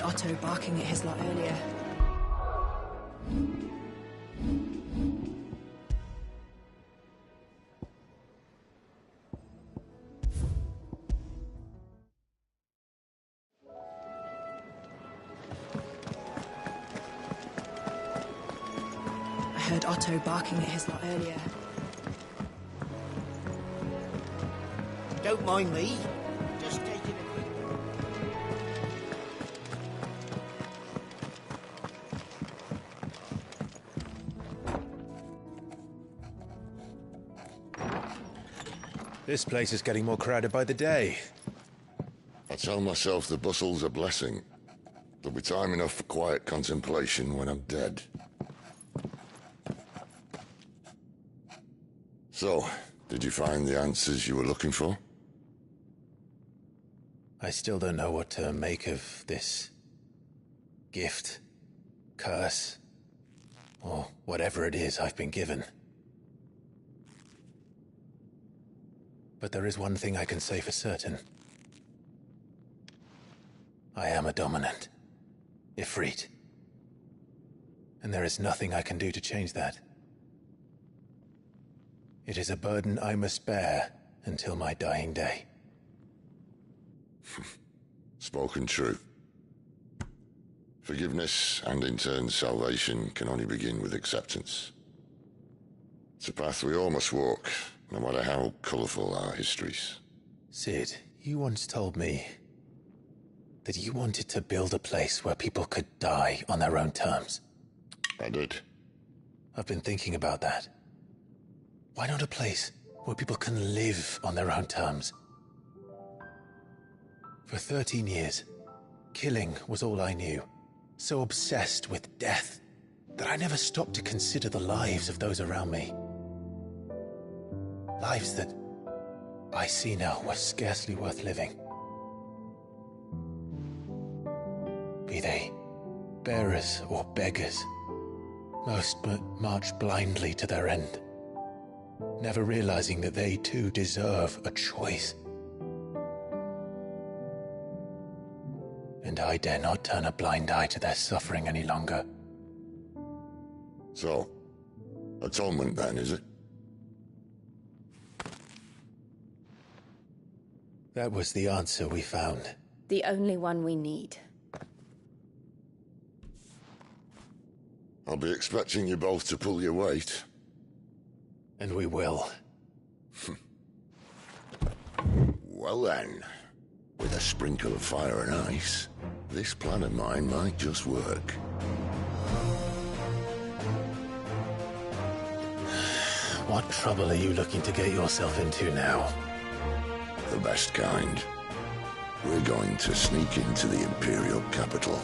Otto barking at his lot earlier. I heard Otto barking at his lot earlier. Don't mind me. Just taking a quick... This place is getting more crowded by the day. I tell myself the bustle's a blessing. There'll be time enough for quiet contemplation when I'm dead. So, did you find the answers you were looking for? I still don't know what to make of this gift, curse, or whatever it is I've been given. But there is one thing I can say for certain. I am a dominant, Ifrit. And there is nothing I can do to change that. It is a burden I must bear until my dying day. Spoken true. Forgiveness, and in turn salvation, can only begin with acceptance. It's a path we all must walk, no matter how colourful our histories. Sid, you once told me that you wanted to build a place where people could die on their own terms. I did. I've been thinking about that. Why not a place where people can live on their own terms? For 13 years, killing was all I knew. So obsessed with death that I never stopped to consider the lives of those around me. Lives that I see now were scarcely worth living. Be they bearers or beggars, most but march blindly to their end, never realizing that they too deserve a choice. And I dare not turn a blind eye to their suffering any longer. So, atonement then, is it? That was the answer we found. The only one we need. I'll be expecting you both to pull your weight. And we will. Well then, with a sprinkle of fire and ice, this plan of mine might just work. What trouble are you looking to get yourself into now? The best kind. We're going to sneak into the Imperial capital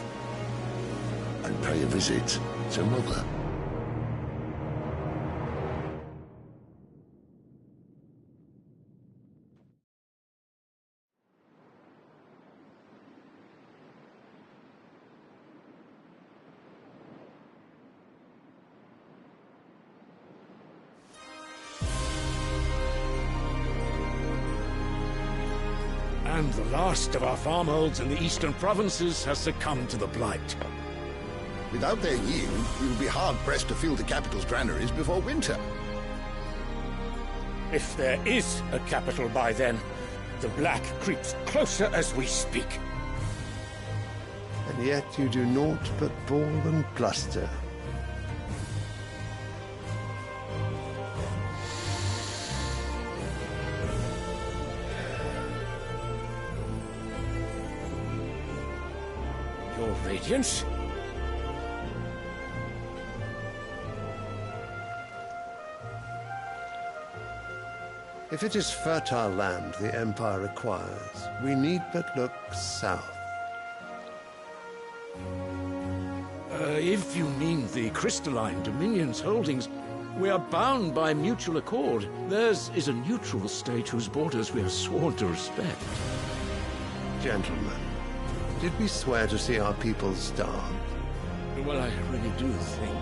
and pay a visit to Mother. And the last of our farmholds in the eastern provinces has succumbed to the blight. Without their yield, we will be hard-pressed to fill the capital's granaries before winter. If there is a capital by then, the black creeps closer as we speak. And yet you do naught but ball and bluster. Your Radiance? If it is fertile land the Empire requires, we need but look south. If you mean the crystalline Dominion's holdings, we are bound by mutual accord. Theirs is a neutral state whose borders we have sworn to respect. Gentlemen, did we swear to see our people starve? Well, I really do think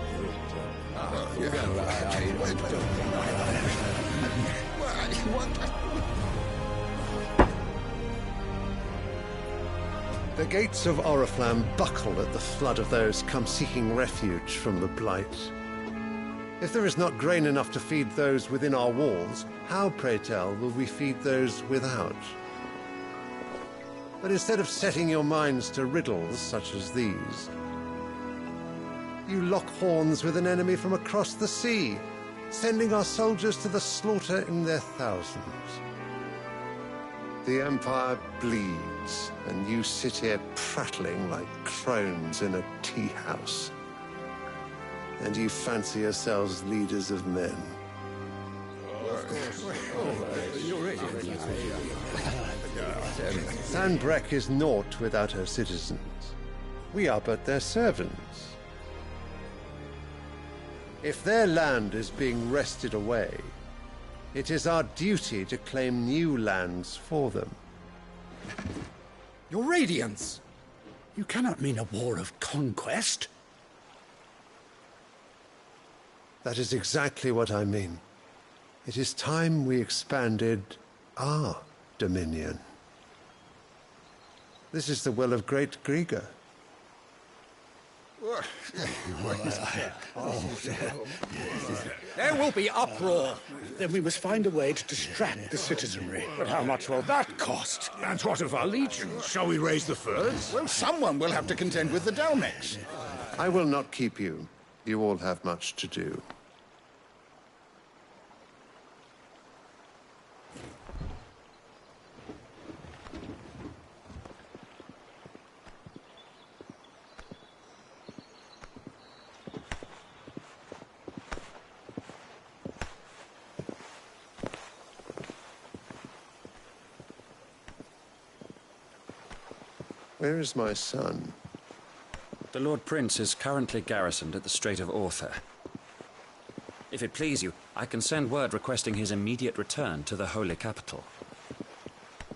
that... The gates of Oriflamme buckle at the flood of those come seeking refuge from the Blight. If there is not grain enough to feed those within our walls, how, pray tell, will we feed those without? But instead of setting your minds to riddles such as these, you lock horns with an enemy from across the sea, sending our soldiers to the slaughter in their thousands. The Empire bleeds, and you sit here prattling like crones in a tea house. And you fancy yourselves leaders of men. Sanbreque is naught without her citizens. We are but their servants. If their land is being wrested away, it is our duty to claim new lands for them. Your Radiance! You cannot mean a war of conquest. That is exactly what I mean. It is time we expanded our dominion. This is the will of great Grieger. There will be uproar. Then we must find a way to distract the citizenry. But how much will that cost? And what of our legions? Shall we raise the furs? Well, someone will have to contend with the Dalmex. I will not keep you. You all have much to do. Where is my son? The Lord Prince is currently garrisoned at the Strait of Arthur. If it please you, I can send word requesting his immediate return to the Holy Capital.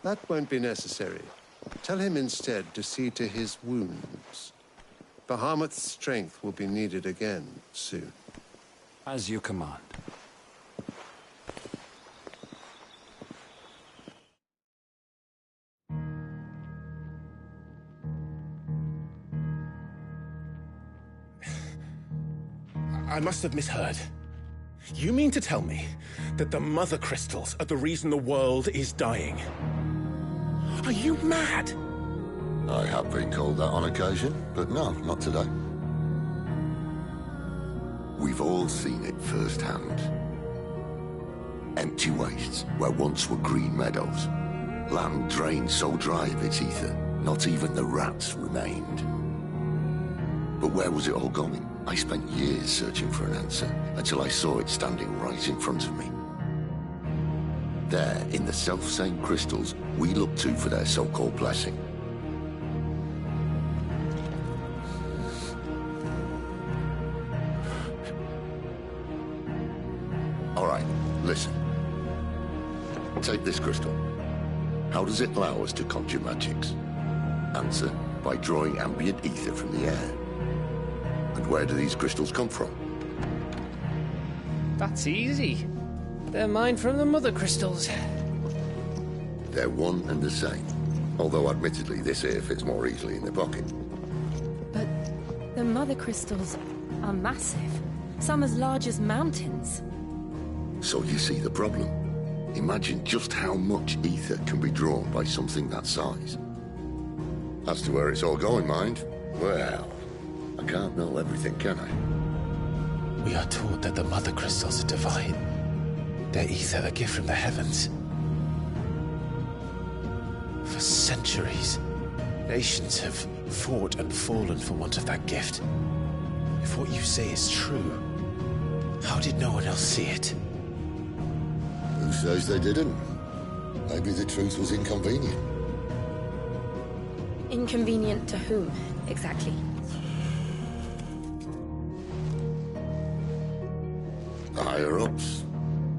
That won't be necessary. Tell him instead to see to his wounds. Bahamut's strength will be needed again soon. As you command. I must have misheard. You mean to tell me that the Mother Crystals are the reason the world is dying? Are you mad? I have been called that on occasion, but no, not today. We've all seen it firsthand. Empty wastes where once were green meadows. Land drained so dry of its ether, not even the rats remained. But where was it all going? I spent years searching for an answer, until I saw it standing right in front of me. There, in the self-same crystals, we look to for their so-called blessing. All right, listen. Take this crystal. How does it allow us to conjure magics? Answer, by drawing ambient ether from the air. And where do these crystals come from? That's easy. They're mine from the Mother Crystals. They're one and the same. Although admittedly this here fits more easily in the pocket. But the Mother Crystals are massive. Some as large as mountains. So you see the problem. Imagine just how much ether can be drawn by something that size. As to where it's all going, mind, well, I can't know everything, can I? We are taught that the Mother Crystals are divine. Their ether a gift from the heavens. For centuries, nations have fought and fallen for want of that gift. If what you say is true, how did no one else see it? Who says they didn't? Maybe the truth was inconvenient. Inconvenient to whom, exactly? The higher-ups?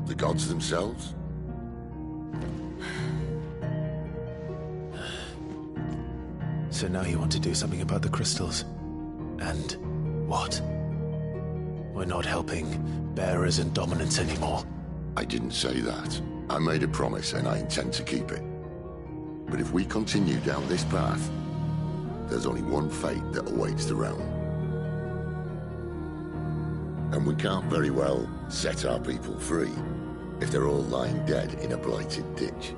The gods themselves? So now you want to do something about the crystals? And what? We're not helping bearers and dominants anymore. I didn't say that. I made a promise and I intend to keep it. But if we continue down this path, there's only one fate that awaits the realm. And we can't very well set our people free if they're all lying dead in a blighted ditch.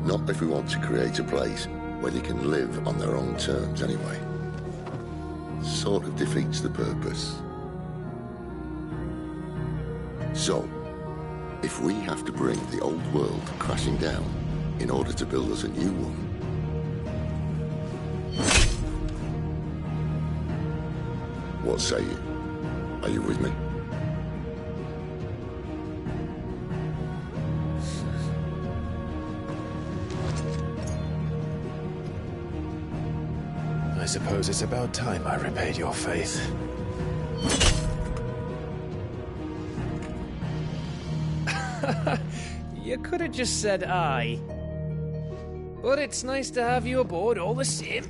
Not if we want to create a place where they can live on their own terms anyway. Sort of defeats the purpose. So, if we have to bring the old world crashing down in order to build us a new one, what say you? Are you with me? I suppose it's about time I repaid your faith. You could have just said aye. But it's nice to have you aboard all the same.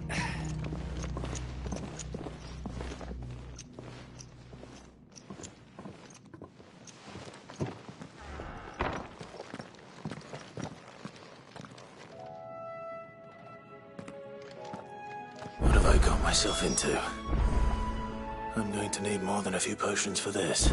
What have I got myself into? I'm going to need more than a few potions for this.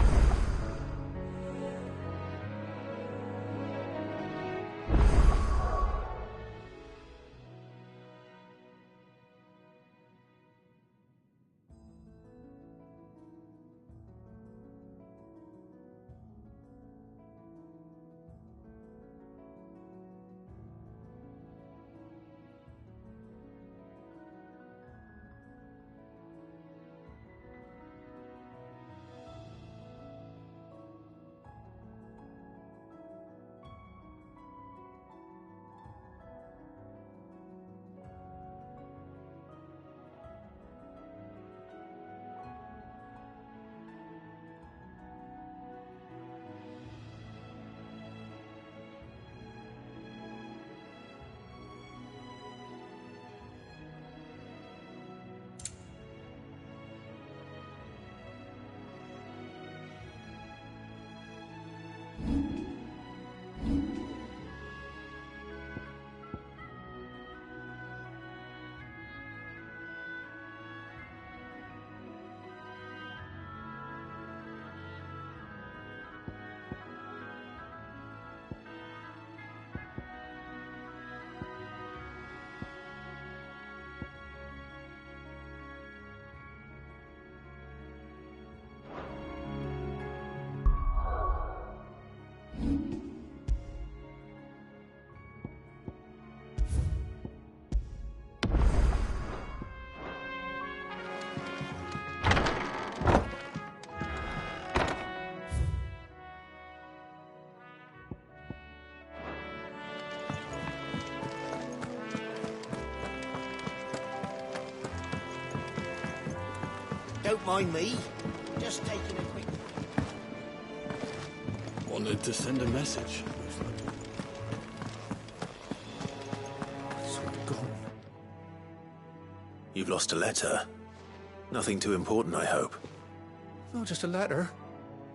Don't mind me. Just taking a quick... Wanted to send a message. You've lost a letter. Nothing too important, I hope. Not just a letter.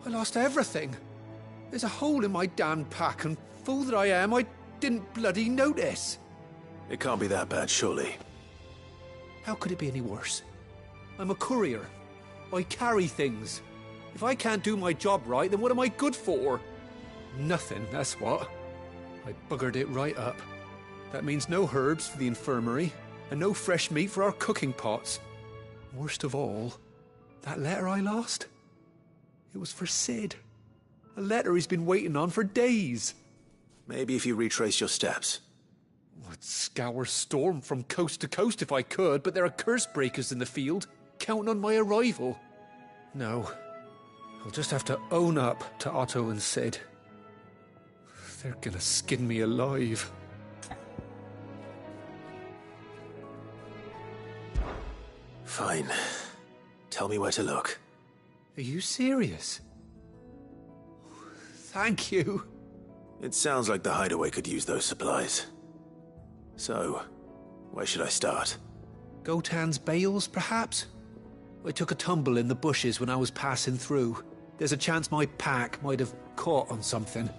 I lost everything. There's a hole in my damn pack, and fool that I am, I didn't bloody notice. It can't be that bad, surely. How could it be any worse? I'm a courier. I carry things. If I can't do my job right, then what am I good for? Nothing, that's what. I buggered it right up. That means no herbs for the infirmary, and no fresh meat for our cooking pots. Worst of all, that letter I lost? It was for Sid. A letter he's been waiting on for days. Maybe if you retrace your steps. I'd scour Storm from coast to coast if I could, but there are curse breakers in the field, counting on my arrival. No, I'll just have to own up to Otto and Sid. They're gonna skin me alive. Fine. Tell me where to look. Are you serious? Thank you. It sounds like the hideaway could use those supplies. So, where should I start? Gotan's bales, perhaps? I took a tumble in the bushes when I was passing through. There's a chance my pack might have caught on something.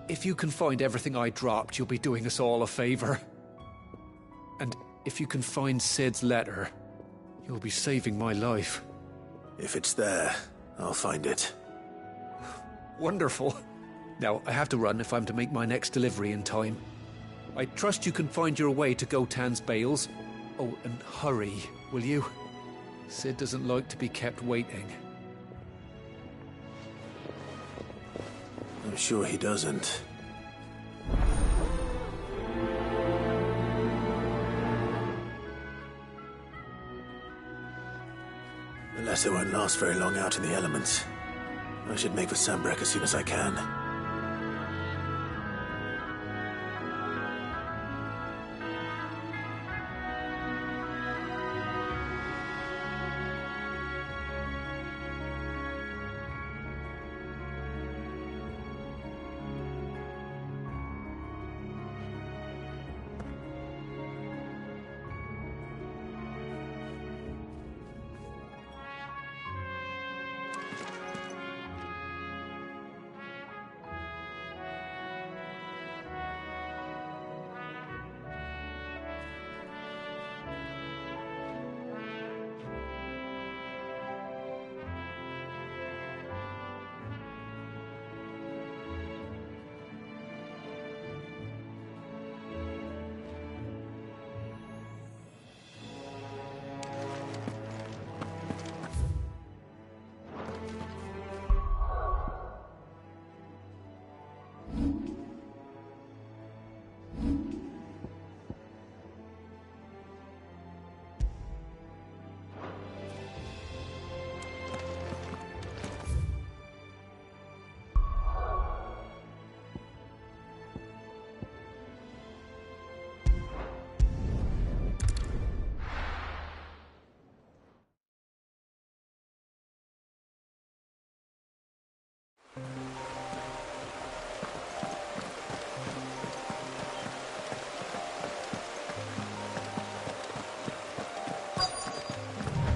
If you can find everything I dropped, you'll be doing us all a favor. And if you can find Sid's letter, you'll be saving my life. If it's there, I'll find it. Wonderful. Now, I have to run if I'm to make my next delivery in time. I trust you can find your way to Gotan's bales. Oh, and hurry, will you? Sid doesn't like to be kept waiting. I'm sure he doesn't. The letter won't last very long out in the elements. I should make for Sambrek as soon as I can.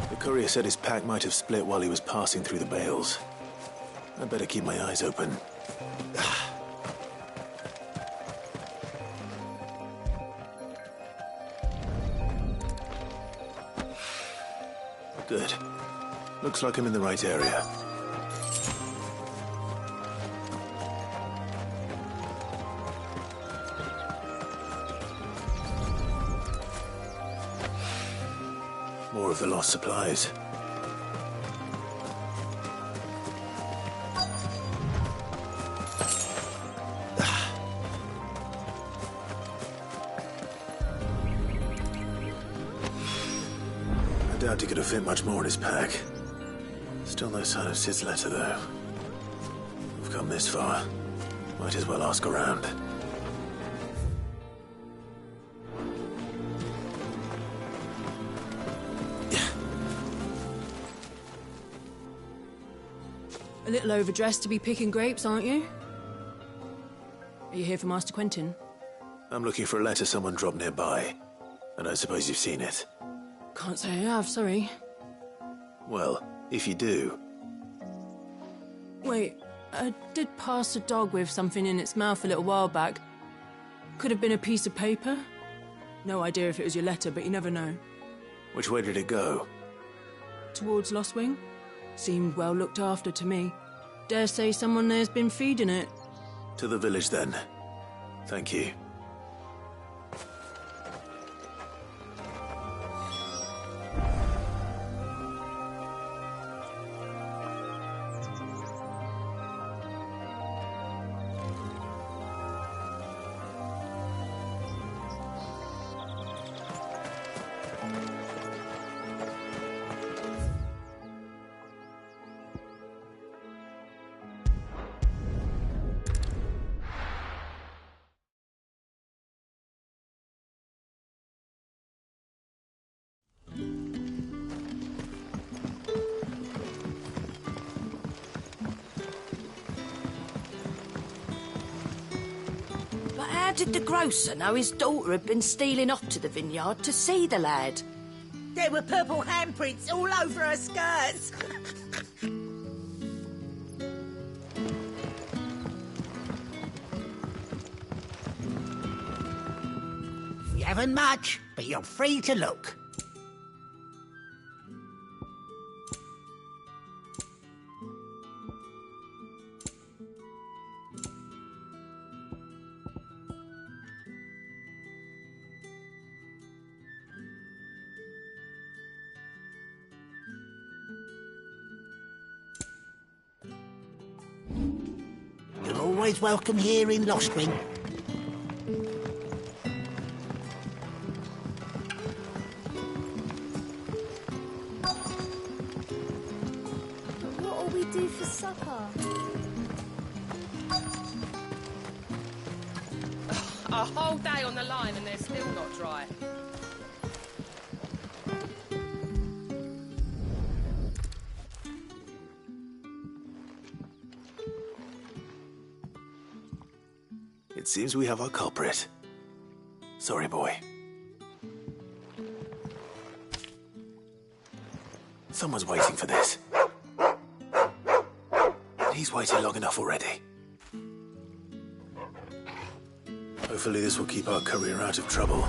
The courier said his pack might have split while he was passing through the bales. I'd better keep my eyes open. Good. Looks like I'm in the right area. More of the lost supplies. I doubt he could have fit much more in his pack. Still no sign of Sid's letter, though. We've come this far. Might as well ask around. A little overdressed to be picking grapes, aren't you? Are you here for Master Quentin? I'm looking for a letter someone dropped nearby. I don't suppose you've seen it. Can't say I have, sorry. Well, if you do... Wait, I did pass a dog with something in its mouth a little while back. Could have been a piece of paper. No idea if it was your letter, but you never know. Which way did it go? Towards Lostwing? Seemed well looked after to me. Dare say someone there's been feeding it. To the village, then. Thank you. How did the grocer know his daughter had been stealing off to the vineyard to see the lad? There were purple handprints all over her skirts. You having much? but you're free to look. You're always welcome here in Livestream. What'll we do for supper? A whole day on the line and they're still not dry. It seems we have our culprit. Sorry, boy. Someone's waiting for this. He's waited long enough already. Hopefully this will keep our courier out of trouble.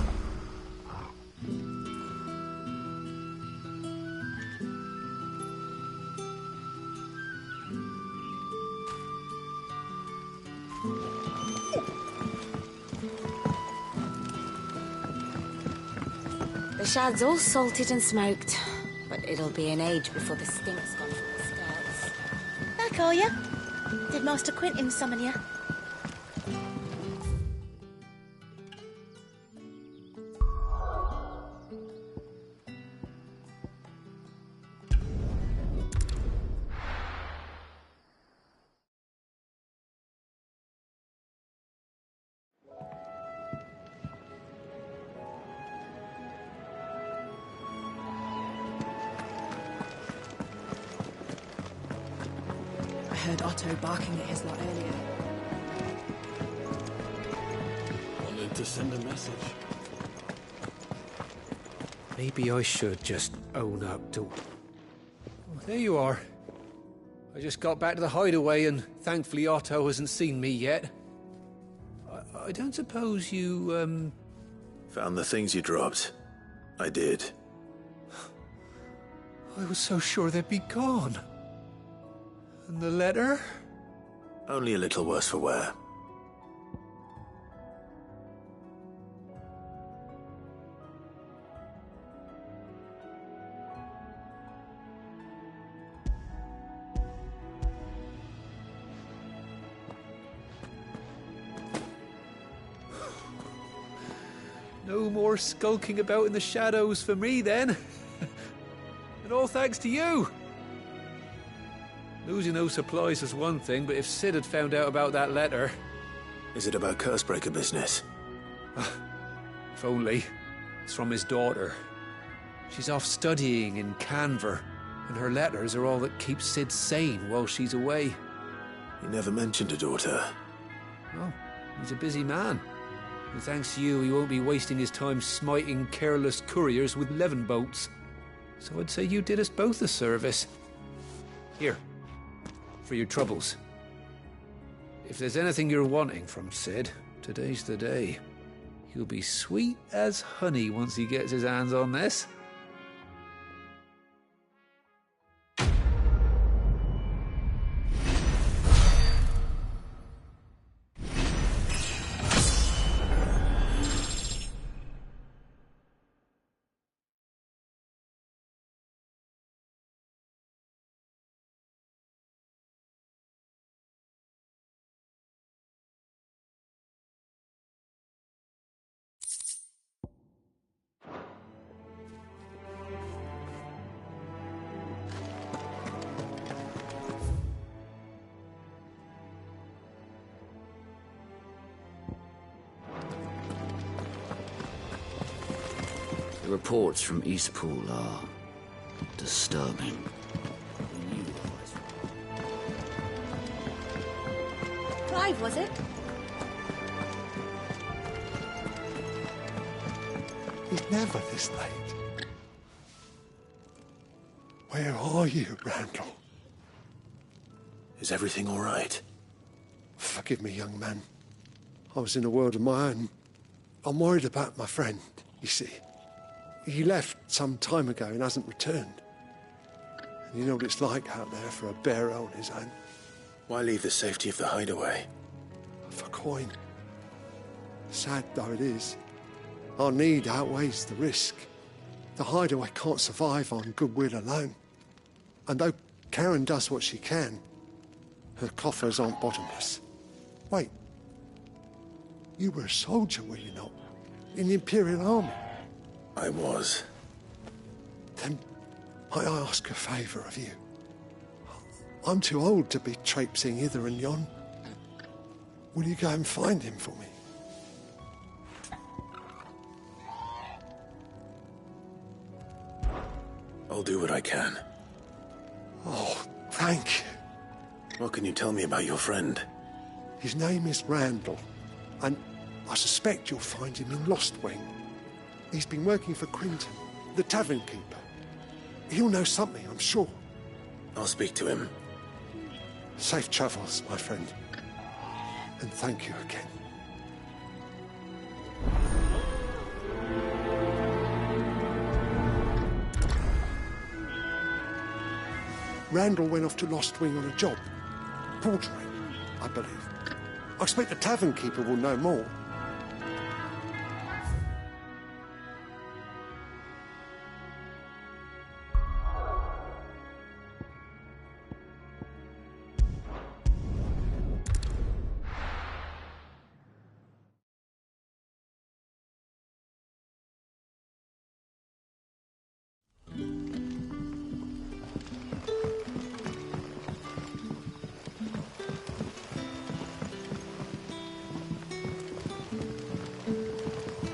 The shad's all salted and smoked, but it'll be an age before the stink's gone from the skirts. Back, are ya? Did Master Quentin summon ya? I heard Otto barking at his lot earlier. Wanted to send a message. Maybe I should just own up to... Oh, there you are. I just got back to the hideaway and thankfully Otto hasn't seen me yet. I don't suppose you, Found the things you dropped. I did. I was so sure they'd be gone. And the letter? Only a little worse for wear. No more skulking about in the shadows for me, then. And all thanks to you. Losing those supplies is one thing, but if Sid had found out about that letter... Is it about Cursebreaker business? If only. It's from his daughter. She's off studying in Canver, and her letters are all that keep Sid sane while she's away. He never mentioned a daughter. Oh, he's a busy man. And thanks to you, he won't be wasting his time smiting careless couriers with levin bolts. So I'd say you did us both a service. Here. For your troubles. If there's anything you're wanting from Sid, today's the day. He'll be sweet as honey once he gets his hands on this. The reports from Eastpool are disturbing. Clive, was it? He's never this late. Where are you, Randall? Is everything all right? Forgive me, young man. I was in a world of my own. I'm worried about my friend, you see. He left some time ago and hasn't returned. And you know what it's like out there for a bearer on his own. Why leave the safety of the hideaway? For coin. Sad though it is, our need outweighs the risk. The hideaway can't survive on goodwill alone. And though Karen does what she can, her coffers aren't bottomless. Wait. You were a soldier, were you not? In the Imperial Army? I was. Then might I ask a favour of you? I'm too old to be traipsing hither and yon. Will you go and find him for me? I'll do what I can. Oh, thank you. What can you tell me about your friend? His name is Randall, and I suspect you'll find him in Lost Wing. He's been working for Quinton, the tavern keeper. He'll know something, I'm sure. I'll speak to him. Safe travels, my friend. And thank you again. Randall went off to Lost Wing on a job. Portering, I believe. I expect the tavern keeper will know more.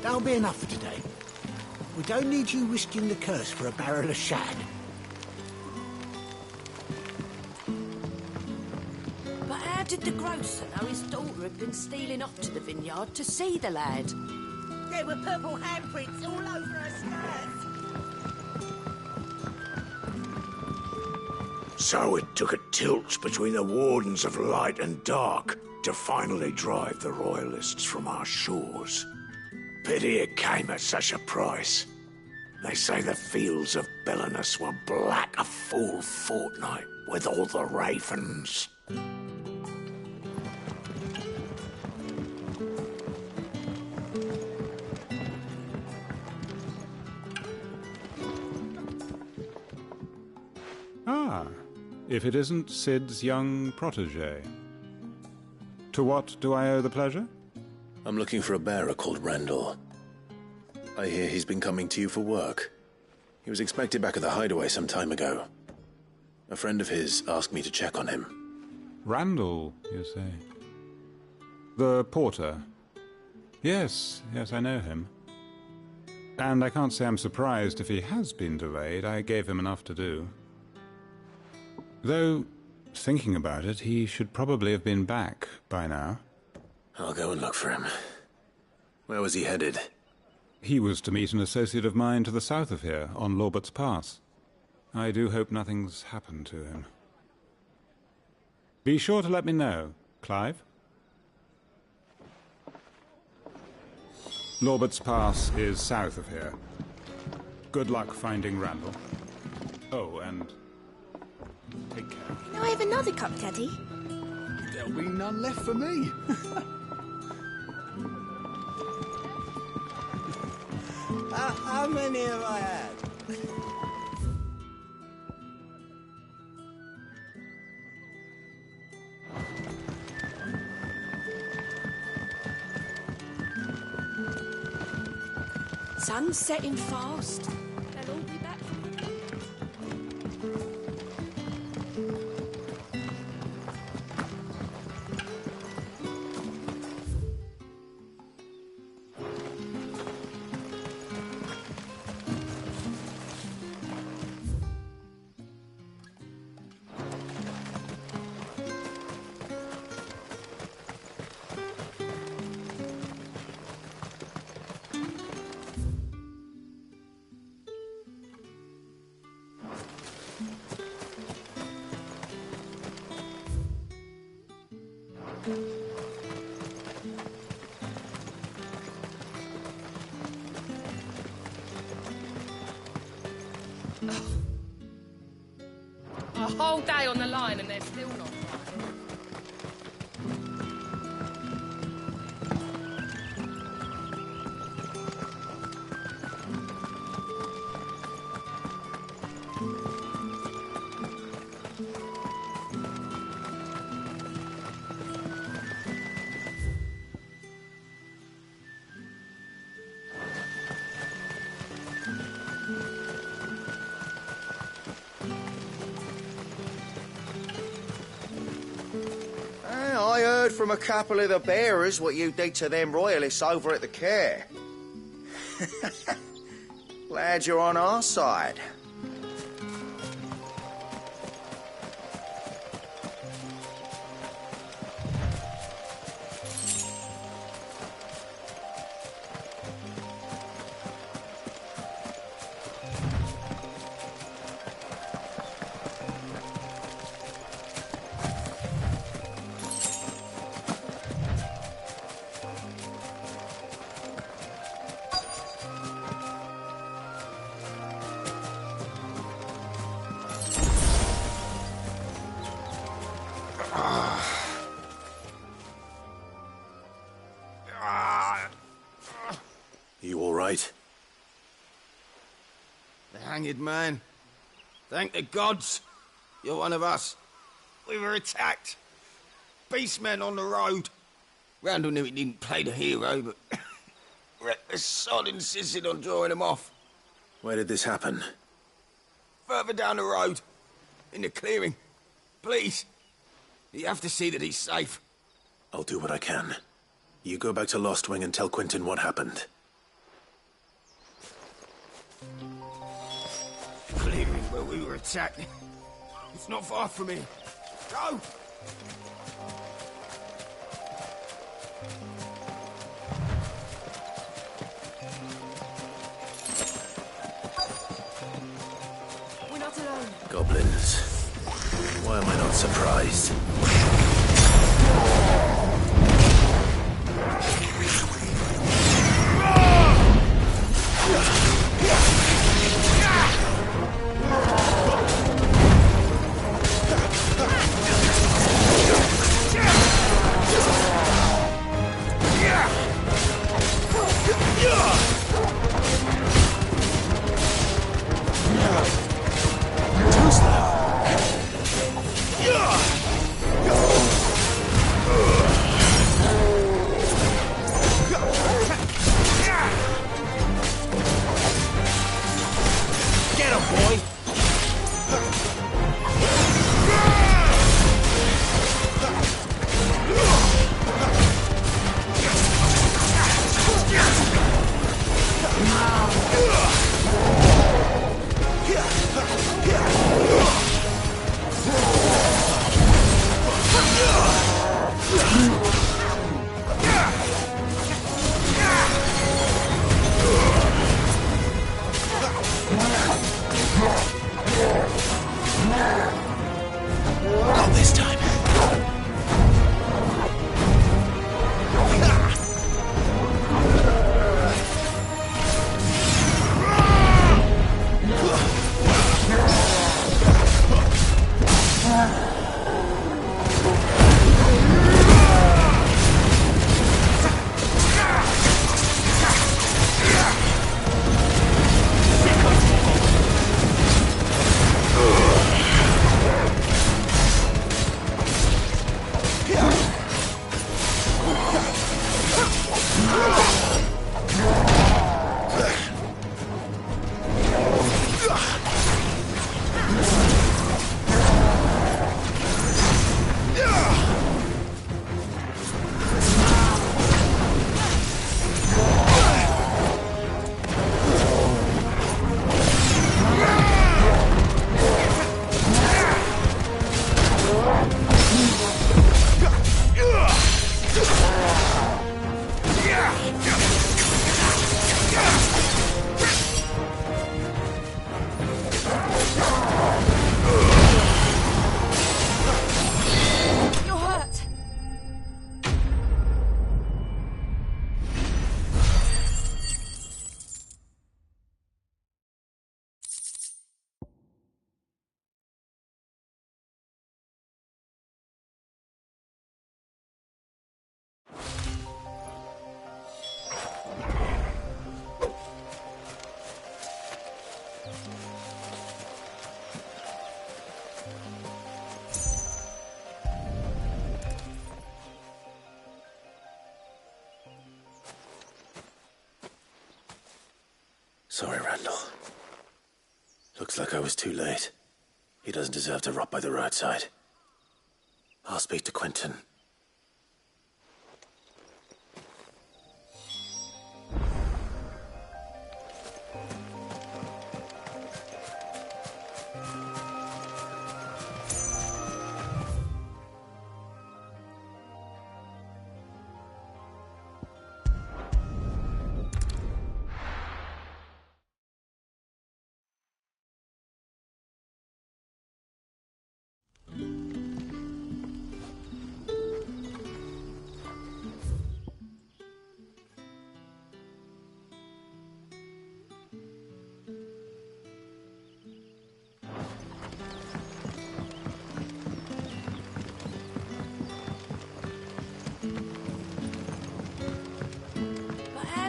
That'll be enough for today. We don't need you risking the curse for a barrel of shad. But how did the grocer know his daughter had been stealing off to the vineyard to see the lad? There were purple handprints all over her skirts. So it took a tilt between the Wardens of Light and Dark to finally drive the Royalists from our shores. Pity it came at such a price. They say the fields of Belenus were black a full fortnight with all the ravens. Ah, if it isn't Sid's young protege. To what do I owe the pleasure? I'm looking for a bearer called Randall. I hear he's been coming to you for work. He was expected back at the hideaway some time ago. A friend of his asked me to check on him. Randall, you say? The porter? Yes, I know him. And I can't say I'm surprised if he has been delayed. I gave him enough to do. Though, thinking about it, he should probably have been back by now. I'll go and look for him. Where was he headed? He was to meet an associate of mine to the south of here, on Lorbert's Pass. I do hope nothing's happened to him. Be sure to let me know, Clive. Lorbert's Pass is south of here. Good luck finding Randall. Oh, and take care. Can I have another cup, Daddy? There'll be none left for me. How many have I had? Sun's setting fast. They'll all be back from the camp. whole day on the line and they're still not dry. I heard from a couple of the bearers what you did to them royalists over at the care. Glad you're on our side. You all right? The hanged man. Thank the gods. You're one of us. We were attacked. Beastmen on the road. Randall knew he didn't play the hero, but the sod insisted on drawing him off. Where did this happen? Further down the road. In the clearing. Please. You have to see that he's safe. I'll do what I can. You go back to Lost Wing and tell Quentin what happened. Clearing where we were attacked. It's not far from here. Go! We're not alone. Goblins. Why am I not surprised? Sorry, Randall. Looks like I was too late. He doesn't deserve to rot by the roadside. I'll speak to Quentin.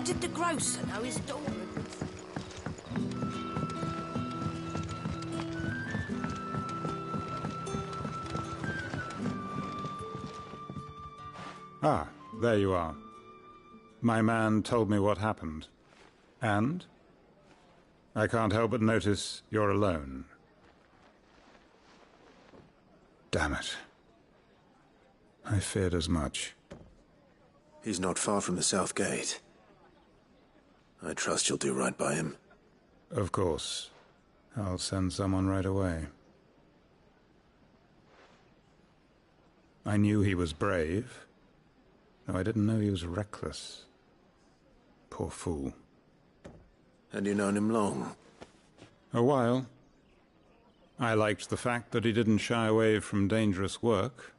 How did the grocer know his daughter had been... Ah, there you are. My man told me what happened. And? I can't help but notice you're alone. Damn it. I feared as much. He's not far from the south gate. I trust you'll do right by him. Of course. I'll send someone right away. I knew he was brave, though I didn't know he was reckless. Poor fool. And you known him long? A while. I liked the fact that he didn't shy away from dangerous work,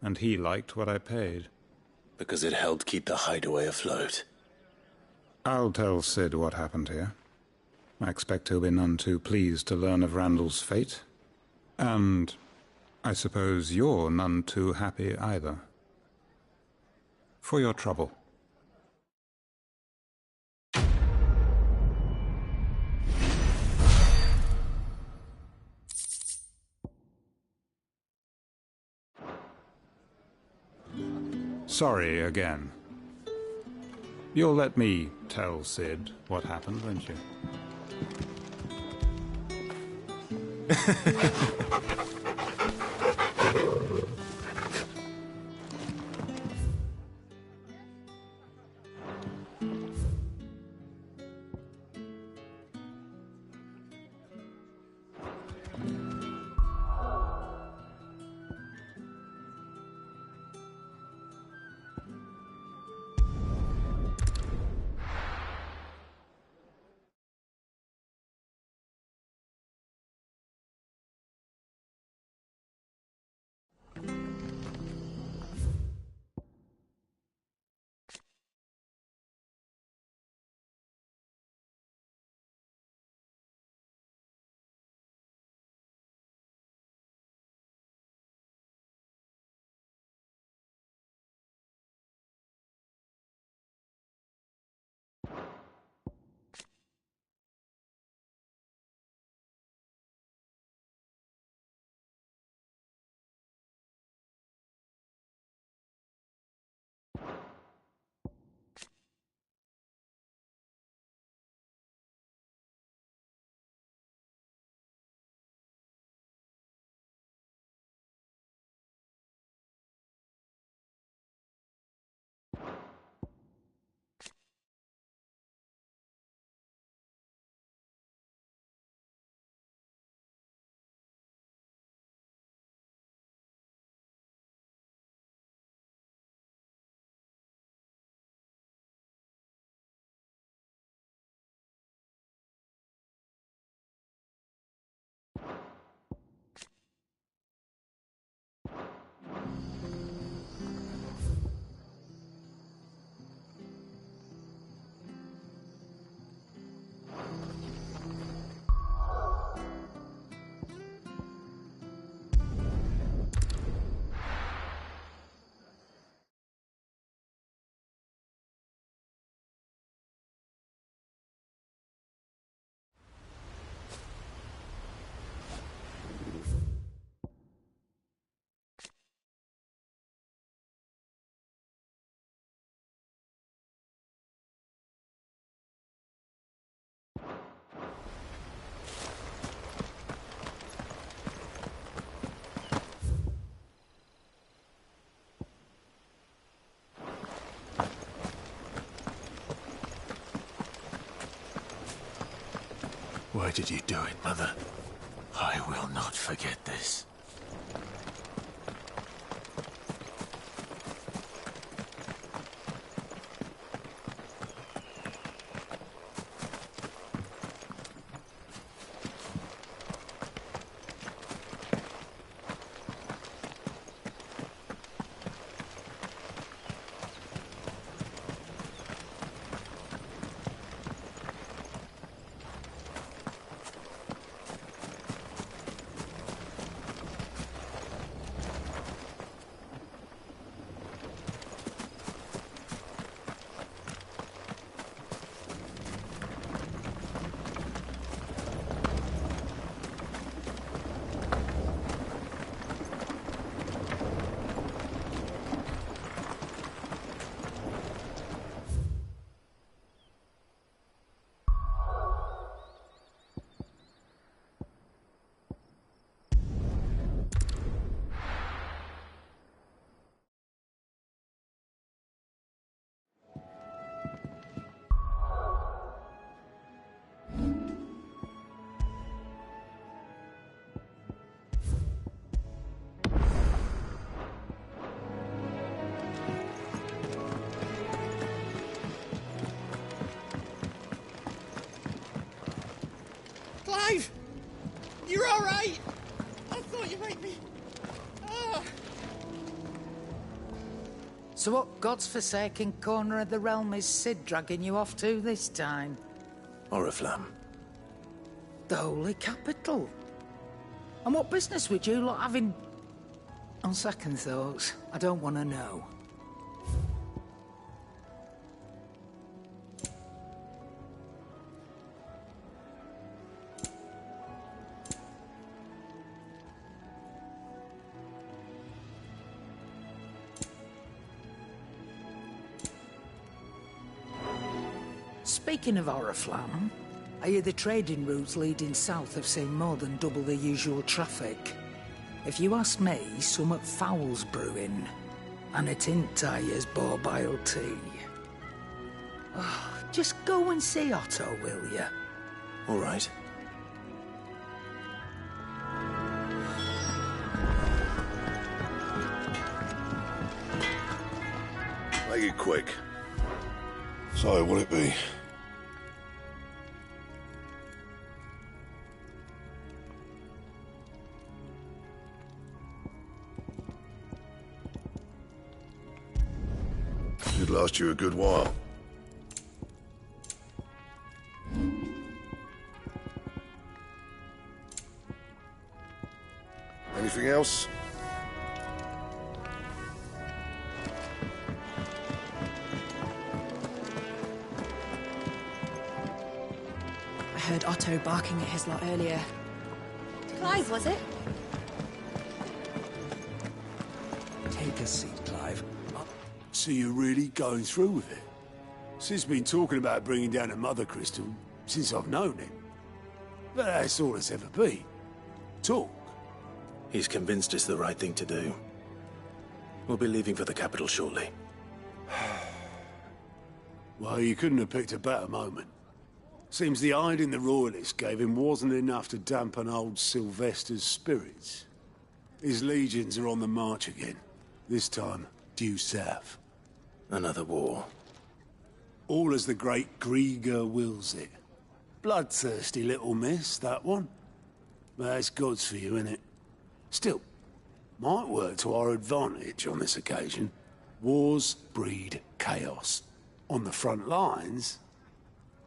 and he liked what I paid. Because it helped keep the hideaway afloat. I'll tell Sid what happened here. I expect he'll be none too pleased to learn of Randall's fate. And I suppose you're none too happy either. For your trouble. Sorry again. You'll let me tell Sid what happened, won't you? Why did you do it, Mother? I will not forget this. Clive! You're all right! I thought you might be... Ah. So what god's-forsaken corner of the realm is Cid dragging you off to this time? Oriflamme. The Holy Capital. And what business would you lot having... On second thoughts, I don't want to know. Speaking of Oriflamme, I hear the trading routes leading south have seen more than double the usual traffic. If you ask me, somewhat foul's brewing. And it ain't Tyre's borbile tea. Oh, just go and see Otto, will you? All right. Make it quick. So, will it be? Should last you a good while. Anything else? I heard Otto barking at his lot earlier. Clive, was it? Take a seat, Clive. So you're really going through with it? Sid's been talking about bringing down a mother crystal since I've known him. But that's all it's ever been. Talk. He's convinced it's the right thing to do. We'll be leaving for the capital shortly. Well, you couldn't have picked a better moment. Seems the hiding the Royalists gave him wasn't enough to dampen old Sylvester's spirits. His legions are on the march again. This time, due south. Another war. All as the great Grieger wills it. Bloodthirsty little miss, that one. But that's God's for you, innit? Still, might work to our advantage on this occasion. Wars breed chaos. On the front lines,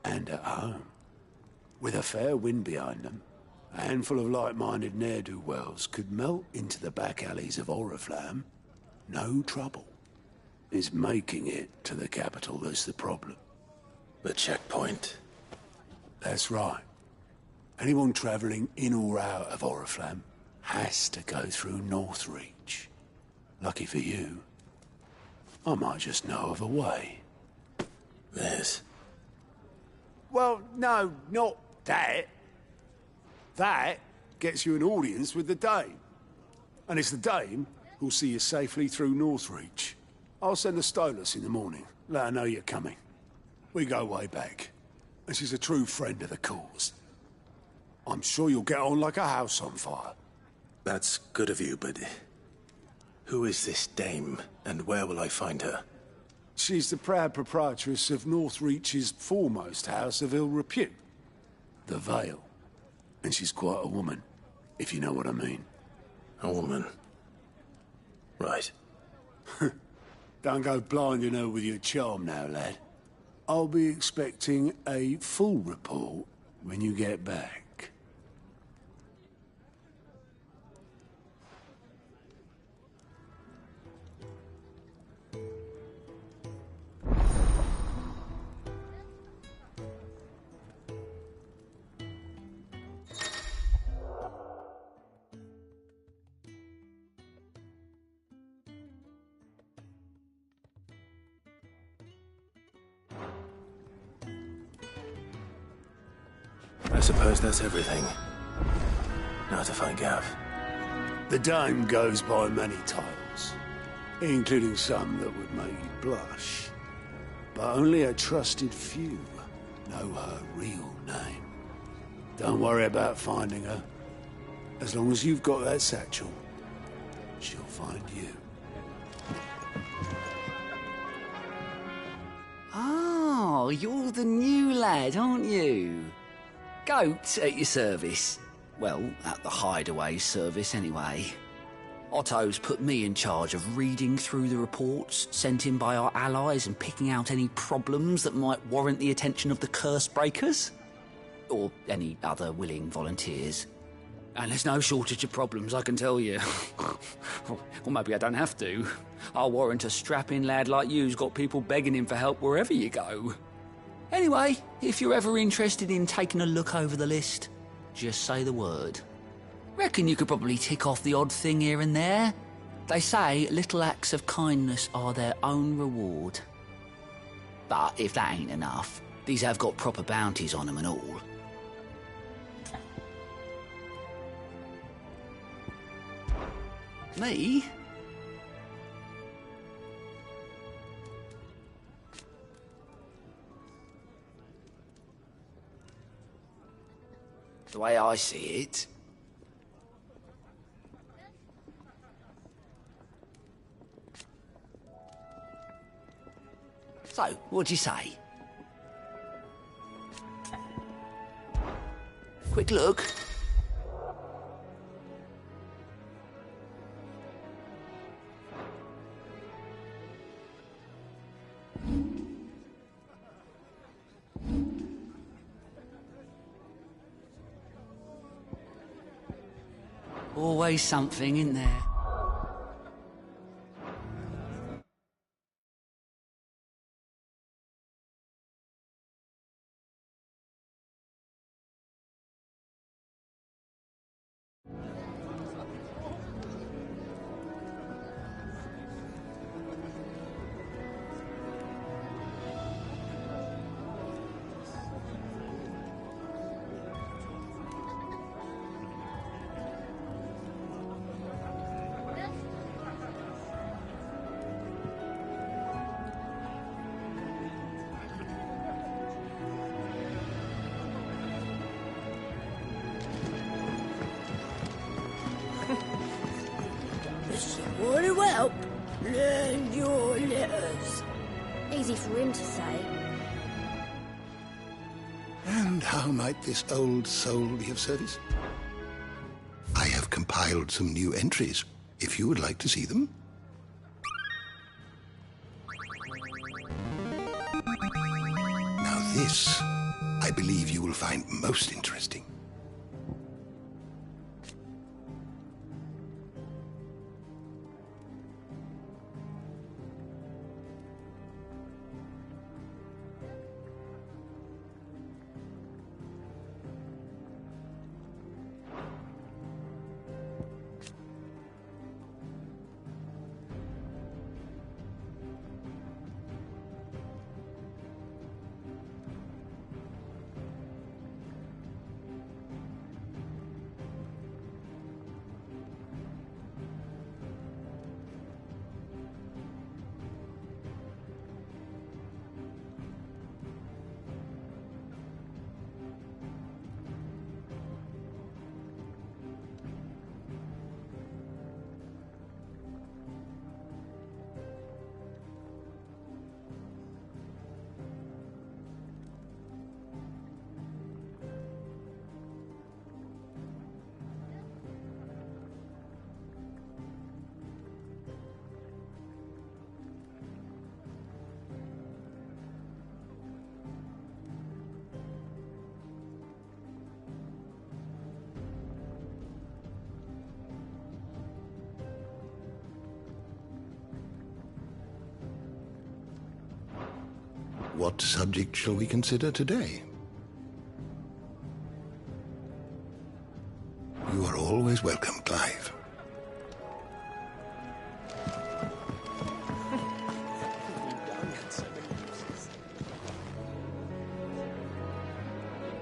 and at home. With a fair wind behind them, a handful of like-minded ne'er-do-wells could melt into the back alleys of Oriflamme. No trouble. It's making it to the capital that's the problem. The checkpoint. That's right. Anyone travelling in or out of Oriflamme has to go through Northreach. Lucky for you, I might just know of a way. This? Well, no, not that. That gets you an audience with the Dame. And it's the Dame who'll see you safely through Northreach. I'll send the Stolas in the morning. Let her know you're coming. We go way back. And she's a true friend of the cause. I'm sure you'll get on like a house on fire. That's good of you, but who is this dame, and where will I find her? She's the proud proprietress of Northreach's foremost house of ill repute, the Vale. And she's quite a woman, if you know what I mean. A woman? Right. Don't go blinding her with your charm now, lad. I'll be expecting a full report when you get back. I suppose that's everything. Now to find Gav. The dame goes by many titles, including some that would make you blush. But only a trusted few know her real name. Don't worry about finding her. As long as you've got that satchel, she'll find you. Oh, you're the new lad, aren't you? Goat at your service. Well, at the Hideaway service, anyway. Otto's put me in charge of reading through the reports sent in by our allies and picking out any problems that might warrant the attention of the curse breakers. Or any other willing volunteers. And there's no shortage of problems, I can tell you. Or maybe I don't have to. I'll warrant a strapping lad like you's got people begging him for help wherever you go. Anyway, if you're ever interested in taking a look over the list, just say the word. Reckon you could probably tick off the odd thing here and there. They say little acts of kindness are their own reward. But if that ain't enough, these have got proper bounties on them and all. Me? The way I see it... So, what'd you say? Quick look. Always something, isn't there? Want to help? Learn your letters. Easy for him to say. And how might this old soul be of service? I have compiled some new entries, if you would like to see them. Now this, I believe you will find most interesting. What subject shall we consider today? You are always welcome, Clive.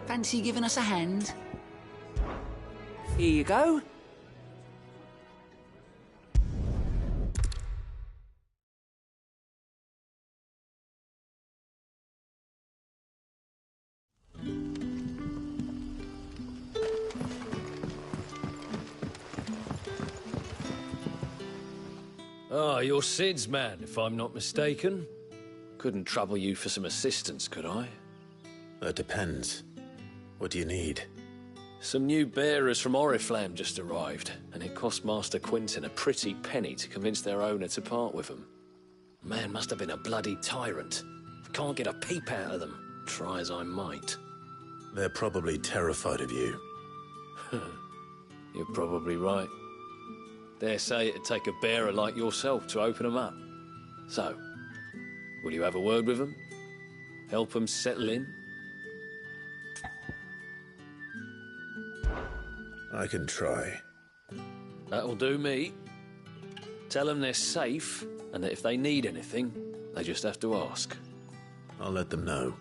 Fancy giving us a hand? Here you go. Ah, you're Sid's man, if I'm not mistaken. Couldn't trouble you for some assistance, could I? That depends. What do you need? Some new bearers from Oriflamme just arrived, and it cost Master Quentin a pretty penny to convince their owner to part with them. Man must have been a bloody tyrant. Can't get a peep out of them, try as I might. They're probably terrified of you. You're probably right. Dare say it'd take a bearer like yourself to open them up. So, will you have a word with them? Help them settle in? I can try. That'll do me. Tell them they're safe, and that if they need anything, they just have to ask. I'll let them know.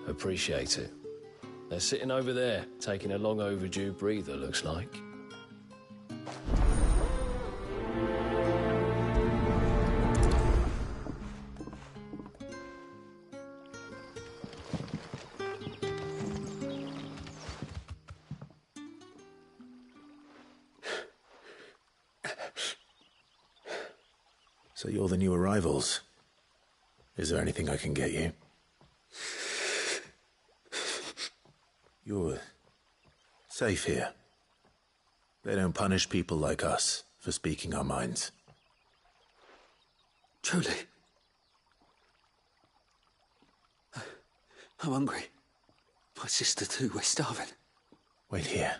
Appreciate it. They're sitting over there, taking a long overdue breather, looks like. So you're the new arrivals. Is there anything I can get you? You're safe here. They don't punish people like us for speaking our minds. Truly. I'm hungry. My sister too, we're starving. Wait here.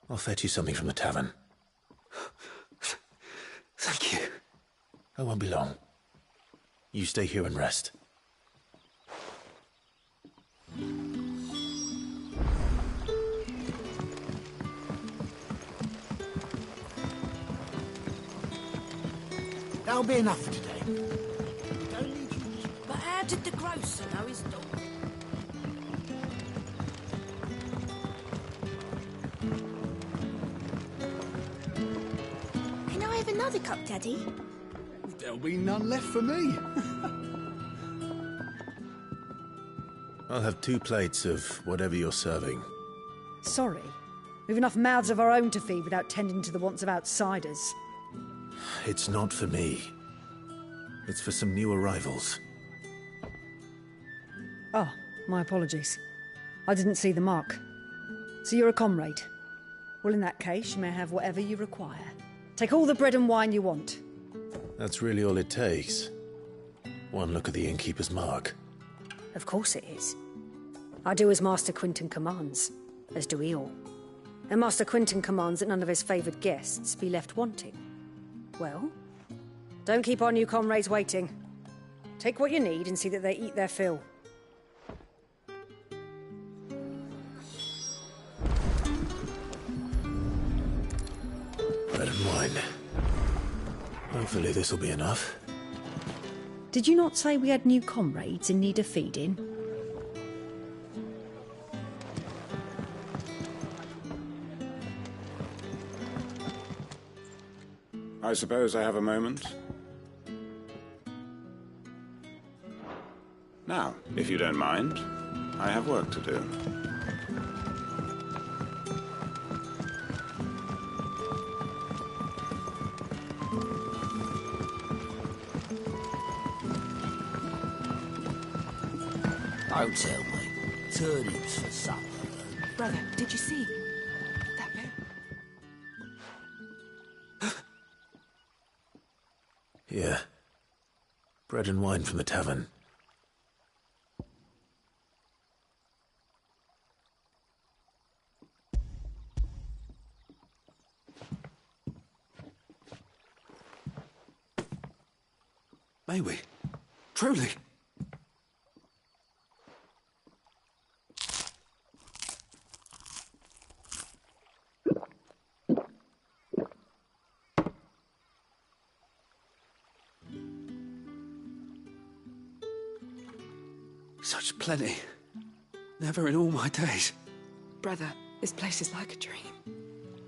I'll fetch you something from the tavern. Thank you. I won't be long. You stay here and rest. That'll be enough for today. But how did the grocer know his dog? Can I have another cup, Daddy? There'll be none left for me. I'll have 2 plates of whatever you're serving. Sorry. We've enough mouths of our own to feed without tending to the wants of outsiders. It's not for me. It's for some new arrivals. Oh, my apologies. I didn't see the mark. So you're a comrade? Well, in that case, you may have whatever you require. Take all the bread and wine you want. That's really all it takes. One look at the innkeeper's mark. Of course it is. I do as Master Quentin commands, as do we all. And Master Quentin commands that none of his favoured guests be left wanting. Well, don't keep our new comrades waiting. Take what you need and see that they eat their fill. Bread and wine. Hopefully this will be enough. Did you not say we had new comrades in need of feeding? I suppose I have a moment. Now, if you don't mind, I have work to do. Don't tell me. Turnips for supper. Brother, did you see? That bear? Here. Bread and wine from the tavern. May we? Truly? Such plenty. Never in all my days. Brother, this place is like a dream.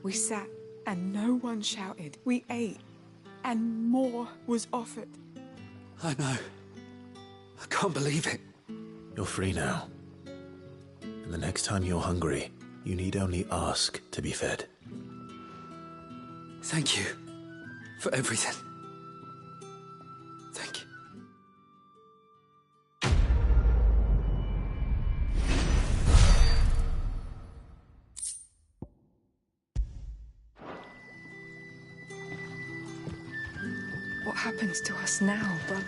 We sat and no one shouted. We ate and more was offered. I know. I can't believe it. You're free now. And the next time you're hungry, you need only ask to be fed. Thank you for everything. Thank you. What happens to us now, brother?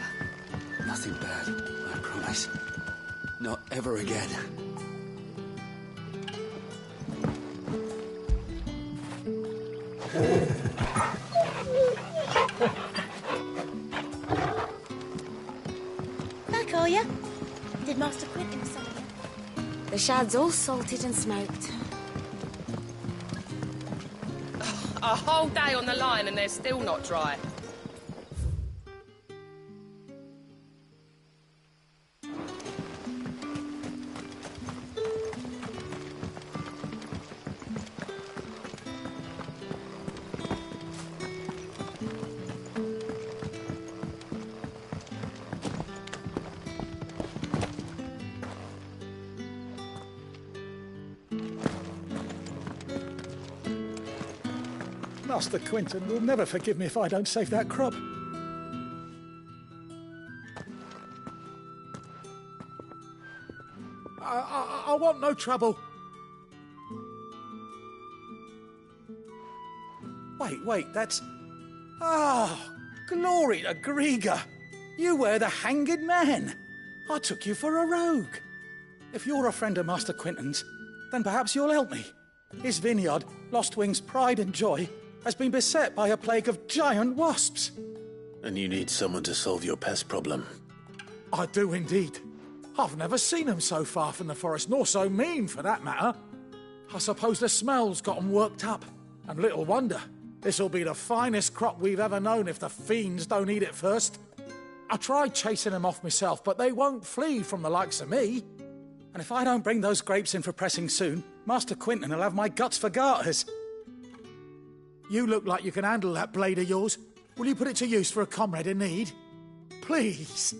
Nothing bad, I promise. Not ever again. Back, are ya? Did Master Quentin summon you? The shad's all salted and smoked. A whole day on the line and they're still not dry. Master Quentin will never forgive me if I don't save that crop. I want no trouble. Wait, that's... Ah, glory to Grieger. You were the hanged man. I took you for a rogue. If you're a friend of Master Quentin's, then perhaps you'll help me. His vineyard, Lostwing's pride and joy, has been beset by a plague of giant wasps. And you need someone to solve your pest problem. I do indeed. I've never seen them so far from the forest, nor so mean, for that matter. I suppose the smell's got 'em worked up. And little wonder. This'll be the finest crop we've ever known if the fiends don't eat it first. I tried chasing them off myself, but they won't flee from the likes of me. And if I don't bring those grapes in for pressing soon, Master Quentin will have my guts for garters. You look like you can handle that blade of yours. Will you put it to use for a comrade in need? Please,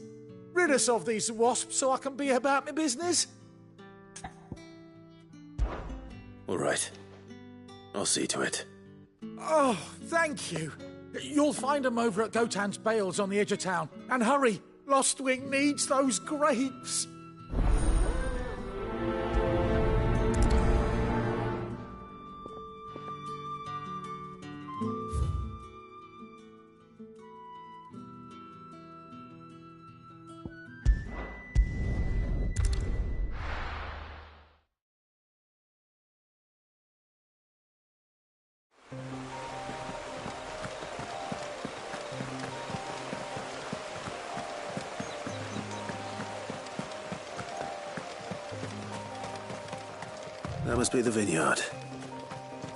rid us of these wasps so I can be about my business. All right. I'll see to it. Oh, thank you. You'll find them over at Gotan's Bales on the edge of town. And hurry, Lostwing needs those grapes. That must be the vineyard.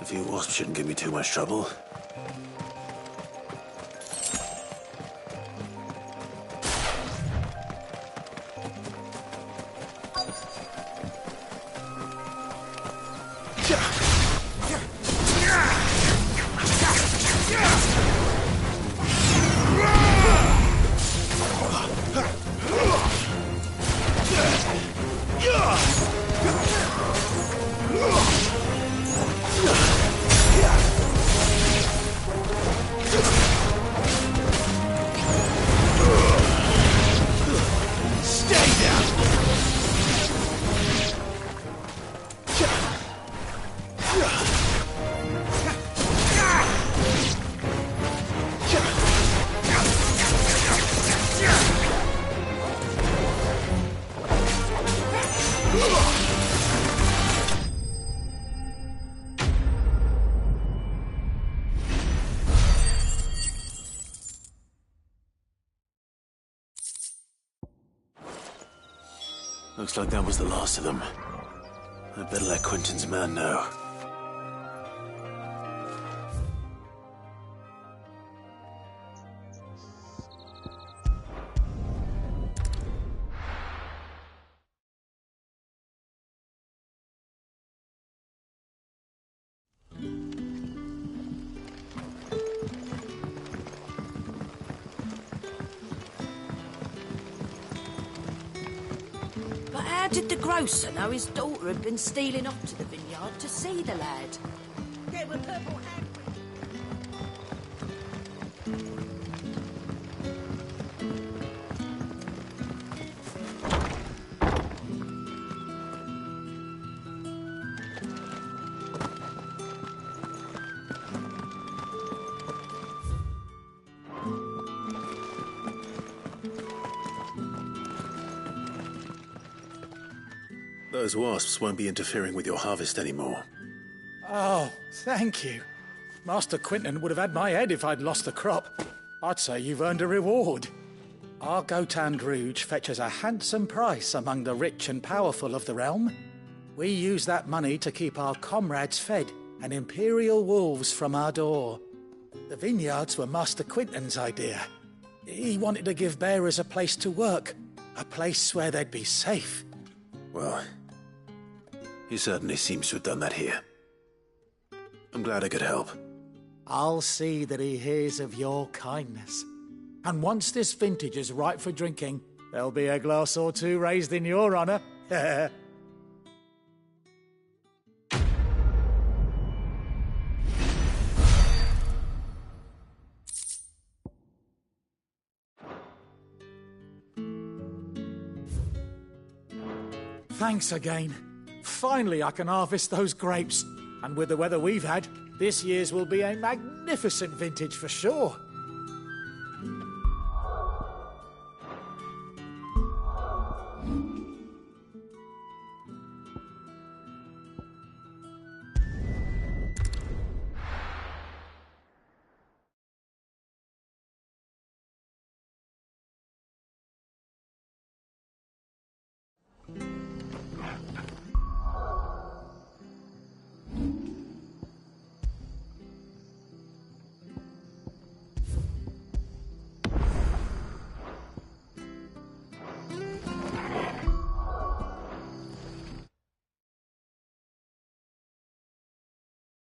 A few wasps shouldn't give me too much trouble. Looks like that was the last of them. I'd better let Quentin's man know. how did the grocer know his daughter had been stealing off to the vineyard to see the lad? Get with purple hand. Those wasps won't be interfering with your harvest anymore. Oh, thank you. Master Quinton would have had my head if I'd lost the crop. I'd say you've earned a reward. Our Gotand Rouge fetches a handsome price among the rich and powerful of the realm. We use that money to keep our comrades fed and imperial wolves from our door. The vineyards were Master Quinton's idea. He wanted to give bearers a place to work, a place where they'd be safe. Well, he certainly seems to have done that here. I'm glad I could help. I'll see that he hears of your kindness. And once this vintage is ripe for drinking, there'll be a glass or two raised in your honour. Thanks again. Finally, I can harvest those grapes. And with the weather we've had, this year's will be a magnificent vintage for sure.